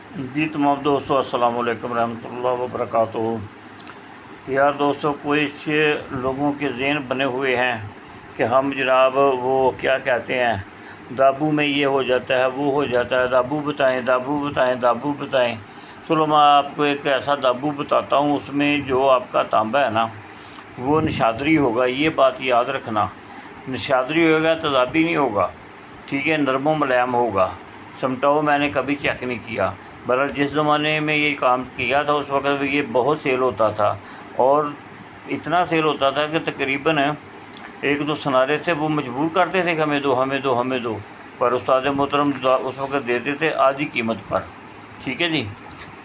जी तमाम दोस्तों अस्सलाम वालेकुम रहमतुल्लाह व बरकातुहू। यार दोस्तों, कुछ लोगों के ज़हन बने हुए हैं कि हम जनाब वो क्या कहते हैं, दाबू में ये हो जाता है, वो हो जाता है, दाबू बताएं, दाबू बताएं, दाबू बताएं। चलो मैं आपको एक ऐसा दाबू बताता हूँ, उसमें जो आपका तांबा है ना वो निशादरी होगा। ये बात याद रखना, निशादरी होगा तदाबी नहीं होगा, ठीक है, नरम मुलायम होगा। समटाओ मैंने कभी चेक नहीं किया। बहरहाल जिस ज़माने में ये काम किया था उस वक़्त ये बहुत सेल होता था, और इतना सेल होता था कि तकरीबन एक दो सुनारे थे वो मजबूर करते थे कि हमें दो, हमें दो, हमें दो। पर उस्ताद मोहतरम उस वक़्त देते थे आधी कीमत पर, ठीक है जी।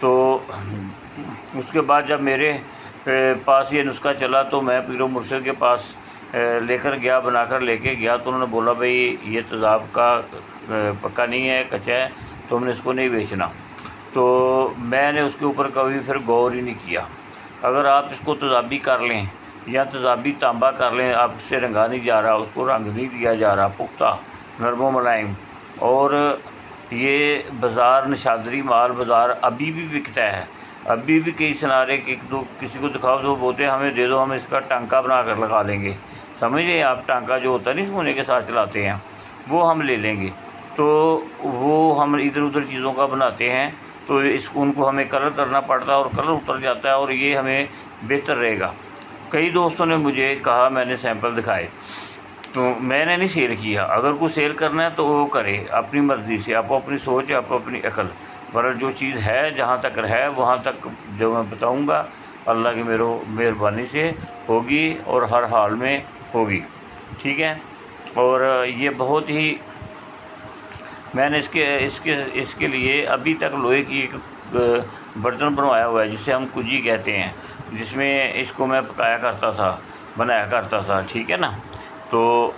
तो उसके बाद जब मेरे पास ये नुस्खा चला तो मैं पीरो मुर्शिद के पास लेकर गया, बनाकर लेके गया। तो उन्होंने बोला भाई ये तेज़ाब का पक्का नहीं है, कच्चा है, तो हमने इसको नहीं बेचना। तो मैंने उसके ऊपर कभी फिर गौर ही नहीं किया। अगर आप इसको तेज़ाबी कर लें या तेज़ाबी तांबा कर लें, आपसे रंगा नहीं जा रहा, उसको रंग नहीं दिया जा रहा, पुख्ता नरम मुलायम, और ये बाज़ार निशादरी माल बाज़ार अभी भी बिकता है। अभी भी कई सिनारे दो किसी को दिखाओ तो बोलते हैं हमें दे दो, हम इसका टांका बना कर लगा लेंगे। समझ रहे आप, टांका जो होता है नहीं सोने के साथ चलाते हैं, वो हम ले लेंगे। तो वो हम इधर उधर चीज़ों का बनाते हैं, तो इसको उनको हमें कलर करना पड़ता है और कलर उतर जाता है, और ये हमें बेहतर रहेगा। कई दोस्तों ने मुझे कहा, मैंने सैंपल दिखाए, तो मैंने नहीं सेल किया। अगर कोई सेल करना है तो वो करे अपनी मर्ज़ी से, आपको अपनी सोच, आपको अपनी अकल। पर जो चीज़ है जहाँ तक है वहाँ तक जो मैं बताऊँगा अल्लाह की मेहरबानी से होगी, और हर हाल में होगी, ठीक है। और ये बहुत ही मैंने इसके इसके इसके लिए अभी तक लोहे की एक बर्तन बनवाया हुआ है जिसे हम कुजी कहते हैं, जिसमें इसको मैं पकाया करता था, बनाया करता था, ठीक है ना। तो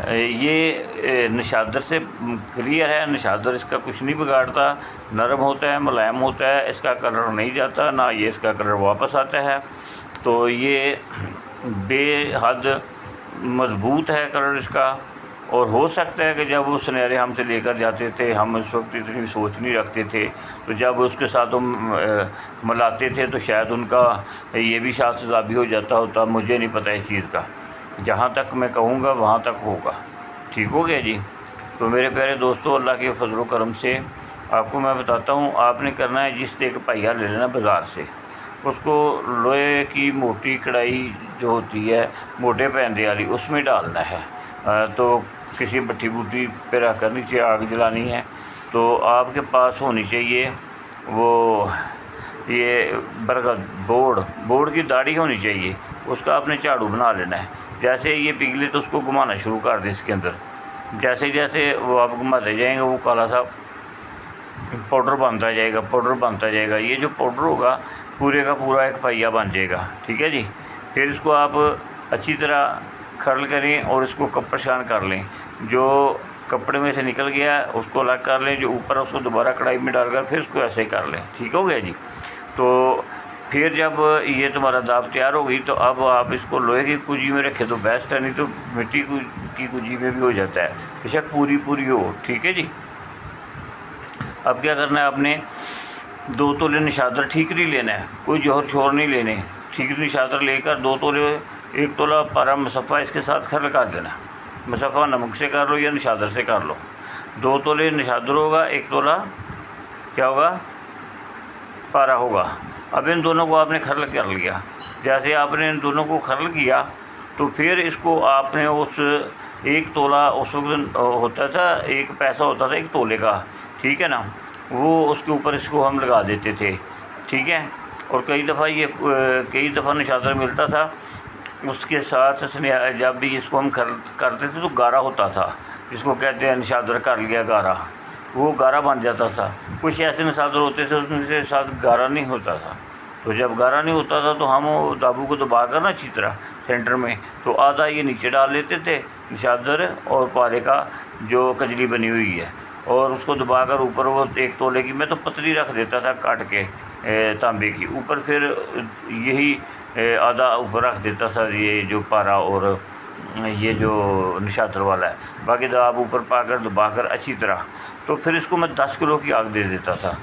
ये निशादर से क्लियर है, निशादर इसका कुछ नहीं बिगाड़ता, नरम होता है, मुलायम होता है, इसका कलर नहीं जाता, ना ये इसका कलर वापस आता है। तो ये बेहद मज़बूत है कलर इसका। और हो सकता है कि जब वो सुनहरे हमसे लेकर जाते थे, हम उस वक्त इतनी सोच नहीं रखते थे, तो जब उसके साथ हम मिलाते थे तो शायद उनका ये भी साथ तेज़ाबी हो जाता होता, मुझे नहीं पता इस चीज़ का। जहाँ तक मैं कहूँगा वहाँ तक होगा, ठीक हो गया जी। तो मेरे प्यारे दोस्तों, अल्लाह के फजल व करम से आपको मैं बताता हूँ, आपने करना है जिस एक पहिया ले लेना बाज़ार से, उसको लोहे की मोटी कढ़ाई जो होती है मोटे पैंदे वाली, उसमें डालना है। तो किसी भट्टी बुट्टी पे रख कर नीचे आग जलानी है। तो आपके पास होनी चाहिए वो ये बरगद बोर्ड की दाढ़ी होनी चाहिए, उसका आपने झाड़ू बना लेना है। जैसे ये पिघले तो उसको घुमाना शुरू कर दें इसके अंदर। जैसे जैसे वो आप घुमाते जाएंगे वो काला सा पाउडर बनता जाएगा, पाउडर बनता जाएगा। ये जो पाउडर होगा पूरे का पूरा एक पहिया बन जाएगा, ठीक है जी। फिर इसको आप अच्छी तरह खरल करें और इसको कपड़शान कर लें। जो कपड़े में से निकल गया उसको अलग कर लें, जो ऊपर है उसको दोबारा कढ़ाई में डालकर फिर उसको ऐसे कर लें, ठीक हो गया जी। तो फिर जब ये तुम्हारा दाब तैयार हो गई तो अब आप इसको लोहे की कुजी में रखें तो बेस्ट है, नहीं तो मिट्टी की कुजी में भी हो जाता है, बेशक पूरी हो, ठीक है जी। अब क्या करना है, आपने 2 तोले निशादर ठीकरी लेना है, कोई जोहर छोर नहीं लेने। ठीकरी निशादर लेकर 2 तोले 1 तोला पारा मुसफ़ा इसके साथ खरल कर देना। मुसफ़ा नमक से कर लो या निशादर से कर लो। 2 तोले निशादर होगा, 1 तोला क्या होगा, पारा होगा। अब इन दोनों को आपने खरल कर लिया। जैसे आपने इन दोनों को खरल किया तो फिर इसको आपने उस 1 तोला, उस वक्त होता था 1 पैसा होता था 1 तोले का, ठीक है ना, वो उसके ऊपर इसको हम लगा देते थे, ठीक है। और कई दफ़ा निशादर मिलता था, उसके साथ जब भी इसको हम करते थे तो गारा होता था, जिसको कहते हैं निशादर कर लिया गारा, वो गारा बन जाता था। कुछ ऐसे निशादर होते थे उसमें साथ गारा नहीं होता था। तो जब गारा नहीं होता था तो हम दाबू को दबा कर ना अच्छी तरह सेंटर में, तो आधा ये नीचे डाल लेते थे निशादर और पारे का जो कजली बनी हुई है, और उसको दबाकर ऊपर वो 1 तोले की मैं तो पतली रख देता था काट के तांबे की ऊपर, फिर यही आधा ऊपर रख देता था ये जो पारा और ये जो निशादर वाला है, बाकी दाब ऊपर पाकर दबाकर अच्छी तरह। तो फिर इसको मैं 10 किलो की आग दे देता था।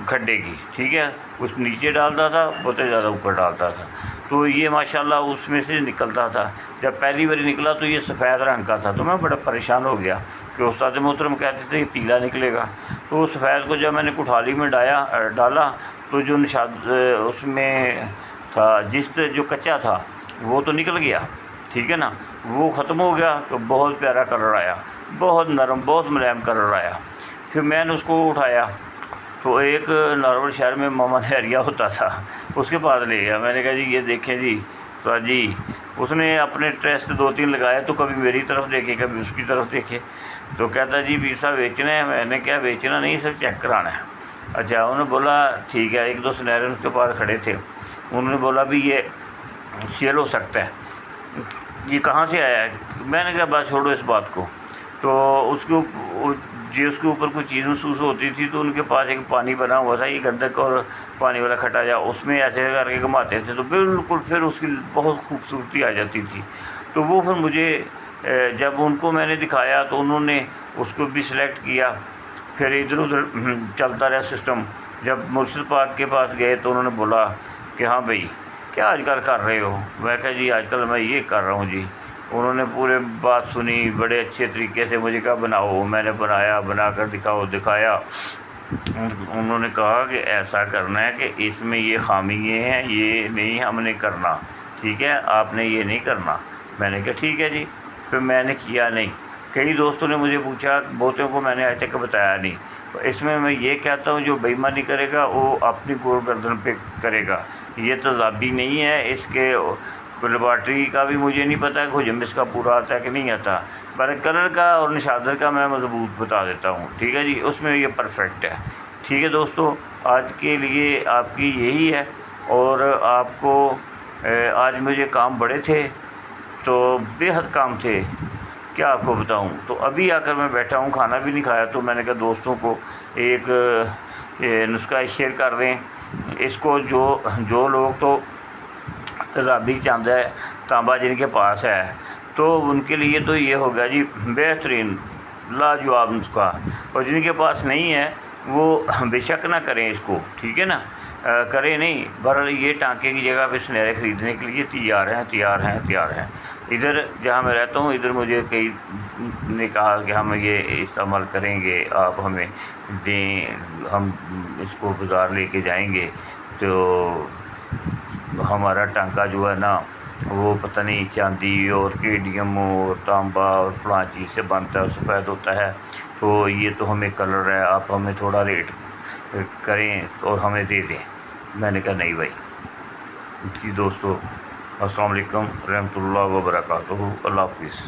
کھڈے کی، ٹھیک ہے، کچھ نیچے ڈالتا تھا، بہت زیادہ اوپر ڈالتا تھا، تو یہ ماشاءاللہ اس میں سے نکلتا تھا۔ جب پہلی بار نکلا تو یہ سفید رنگ کا تھا، تو میں بڑا پریشان ہو گیا کہ استاد محترم کہتے تھے یہ پیلا نکلے گا۔ تو وہ سفید کو جب میں نے کٹھالی میں ڈالا تو جو نشاد اس میں تھا، جست جو کچا تھا وہ تو نکل گیا، ٹھیک ہے نا، وہ ختم ہو گیا، تو بہت پیارا کلر آیا، بہت نرم، بہت ملائم کلر آیا۔ پھر میں نے اس کو اٹھایا تو ایک نارول شہر میں محمد حیریہ ہوتا تھا، اس کے پاس لے گیا۔ میں نے کہا جی یہ دیکھیں جی تو جی اس نے اپنے ٹیسٹ 2-3 لگائے، تو کبھی میری طرف دیکھے کبھی اس کی طرف دیکھے، تو کہتا جی پیسا بیچنا ہے۔ میں نے کیا بیچنا نہیں، صرف چیک کرانا ہے۔ اچھا، انہوں نے بولا ٹھیک ہے، 1-2 سنیرے اس کے پاس کھڑے تھے، انہوں نے بولا بھی یہ سیل ہو سکتا ہے، یہ کہاں سے آیا ہے؟ میں نے کہا بس چھوڑو اس بات کو۔ تو اس کے اوپر کوئی چیز محسوس ہوتی تھی، تو ان کے پاس ایک پانی بنا ہوا تھا، یہ گندک اور پانی والا کھٹا جا، اس میں ایسے کر کے گھماتے تھے تو بالکل پھر اس کی بہت خوبصورتی آ جاتی تھی۔ تو وہ پھر مجھے جب ان کو میں نے دکھایا تو انہوں نے اس کو بھی سلیکٹ کیا، پھر ادھر ادھر چلتا رہا سسٹم۔ جب مرشد پاک کے پاس گئے تو انہوں نے بولا کہ ہاں بھائی کیا آج کل کر رہے ہو؟ میں کہا جی آج کل میں یہ کر رہا ہوں جی۔ انہوں نے پورے بات سنی، بڑے اچھے طریقے سے مجھے کہا بناؤ، میں نے بنایا، بنا کر دکھایا۔ انہوں نے کہا کہ ایسا کرنا ہے کہ اس میں یہ خامی یہ ہیں، یہ نہیں ہم نے کرنا، ٹھیک ہے، آپ نے یہ نہیں کرنا۔ میں نے کہا ٹھیک ہے جی، پھر میں نے کیا نہیں۔ کئی دوستوں نے مجھے پوچھا، بہتوں کو میں نے آج تک بتایا نہیں۔ اس میں یہ کہتا ہوں جو بے ایمانی کرے گا وہ اپنی گور گردن پہ کرے گا، یہ تضابی نہیں ہے۔ اس کے لیبارٹری کا بھی مجھے نہیں پتہ کہ حجم اس کا پورا آتا ہے کہ نہیں آتا، پر کلر کا اور نشادر کا میں مضبوط بتا دیتا ہوں، ٹھیک ہے جی، اس میں یہ پرفیکٹ ہے۔ ٹھیک ہے دوستو، آج کے لیے آپ کی یہی ہے، اور آپ کو آج مجھے کام بڑے تھے، تو بے حد کام تھے، کیا آپ کو بتاؤں۔ تو ابھی آ کر میں بیٹھا ہوں، کھانا بھی نہیں کھایا، تو میں نے کہا دوستوں کو ایک نسخہ شیئر کر دیں اس کو، جو لوگ تو تضابی چاند ہے تانبا جن کے پاس ہے، تو ان کے لیے تو یہ ہوگا جی بہترین لاجواب نسخہ، اور جن کے پاس نہیں ہے وہ بے شک نہ کریں اس کو، ٹھیک ہے نا، کریں نہیں۔ بہرحال یہ ٹانکے کی جگہ پہ سنیرے خریدنے کے لیے تیار ہیں۔ ادھر جہاں میں رہتا ہوں ادھر مجھے کئی نے کہا کہ ہم یہ استعمال کریں گے، آپ ہمیں دیں، ہم اس کو بازار لے کے جائیں گے، تو ہمارا ٹانکا جو ہے نا وہ پتہ نہیں چاندی اور کیڈیم اور تانبا اور فلاں چیز سے بنتا ہے، سفید ہوتا ہے، تو یہ تو ہمیں کلر ہے، آپ ہمیں تھوڑا ریٹ کریں اور ہمیں دے دیں۔ میں نے کہا نہیں بھائی جی۔ دوستو السلام علیکم رحمۃ اللہ وبرکاتہ، اللہ حافظ۔